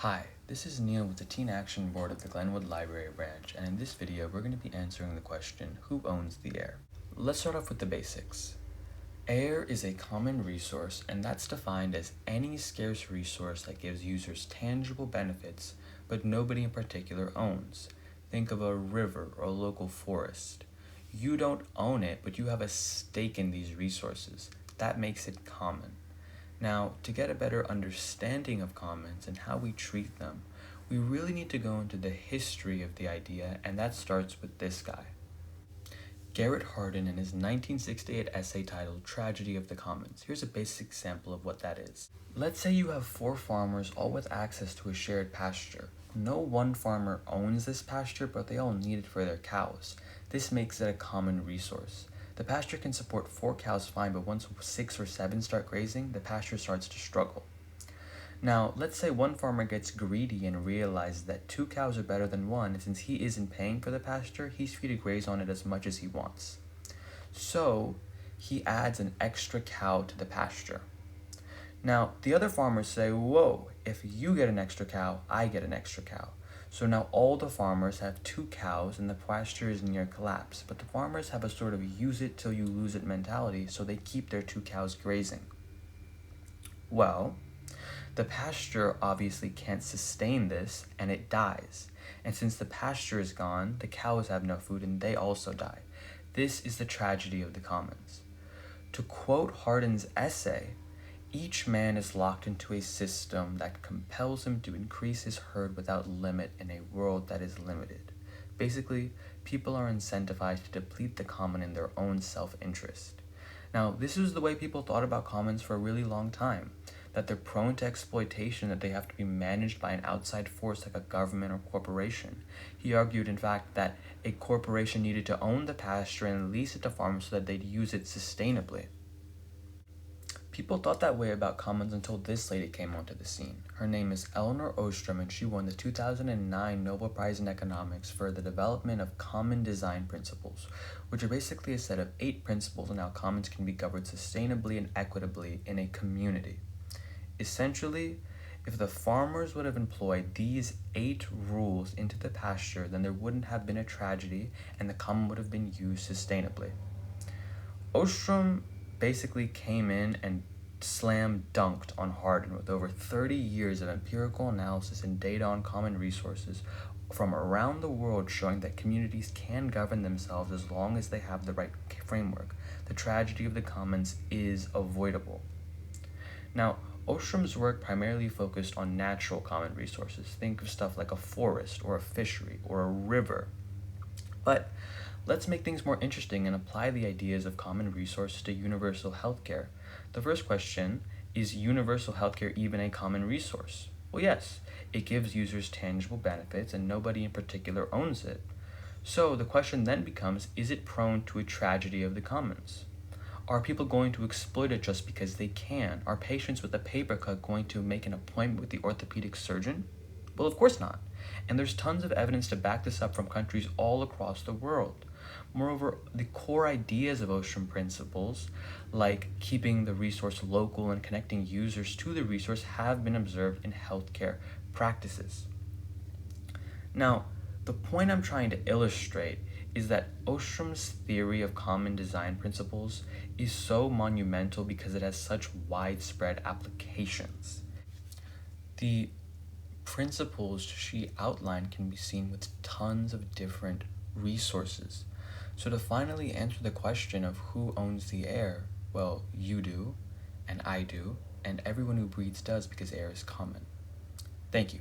Hi, this is Neal with the Teen Action Board of the Glenwood Library Branch, and in this video we're going to be answering the question, who owns the air? Let's start off with the basics. Air is a common resource, and that's defined as any scarce resource that gives users tangible benefits, but nobody in particular owns. Think of a river or a local forest. You don't own it, but you have a stake in these resources. That makes it common. Now, to get a better understanding of commons and how we treat them, we really need to go into the history of the idea, and that starts with this guy. Garrett Hardin in his 1968 essay titled Tragedy of the Commons. Here's a basic example of what that is. Let's say you have 4 farmers all with access to a shared pasture. No one farmer owns this pasture, but they all need it for their cows. This makes it a common resource. The pasture can support 4 cows fine, but once 6 or 7 start grazing, the pasture starts to struggle. Now, let's say one farmer gets greedy and realizes that 2 cows are better than 1, and since he isn't paying for the pasture, he's free to graze on it as much as he wants. So, he adds an extra cow to the pasture. Now, the other farmers say, whoa, if you get an extra cow, I get an extra cow. So now all the farmers have 2 cows and the pasture is near collapse, but the farmers have a sort of use it till you lose it mentality, so they keep their 2 cows grazing. Well, the pasture obviously can't sustain this and it dies. And since the pasture is gone, the cows have no food and they also die. This is the tragedy of the commons. To quote Hardin's essay, each man is locked into a system that compels him to increase his herd without limit in a world that is limited. Basically, people are incentivized to deplete the common in their own self-interest. Now, this is the way people thought about commons for a really long time, that they're prone to exploitation, that they have to be managed by an outside force like a government or corporation. He argued, in fact, that a corporation needed to own the pasture and lease it to farmers so that they'd use it sustainably. People thought that way about commons until this lady came onto the scene. Her name is Elinor Ostrom, and she won the 2009 Nobel Prize in Economics for the development of common design principles, which are basically a set of 8 principles on how commons can be governed sustainably and equitably in a community. Essentially, if the farmers would have employed these 8 rules into the pasture, then there wouldn't have been a tragedy and the common would have been used sustainably. Ostrom basically came in and slam dunked on Hardin with over 30 years of empirical analysis and data on common resources from around the world showing that communities can govern themselves as long as they have the right framework. The tragedy of the commons is avoidable. Now, Ostrom's work primarily focused on natural common resources. Think of stuff like a forest or a fishery or a river. But let's make things more interesting and apply the ideas of common resources to universal healthcare. The first question, is universal healthcare even a common resource? Well, yes, it gives users tangible benefits and nobody in particular owns it. So the question then becomes, is it prone to a tragedy of the commons? Are people going to exploit it just because they can? Are patients with a paper cut going to make an appointment with the orthopedic surgeon? Well, of course not. And there's tons of evidence to back this up from countries all across the world. Moreover, the core ideas of Ostrom principles, like keeping the resource local and connecting users to the resource, have been observed in healthcare practices. Now, the point I'm trying to illustrate is that Ostrom's theory of common design principles is so monumental because it has such widespread applications. The principles she outlined can be seen with tons of different resources. So to finally answer the question of who owns the air, well, you do, and I do, and everyone who breathes does because air is common. Thank you.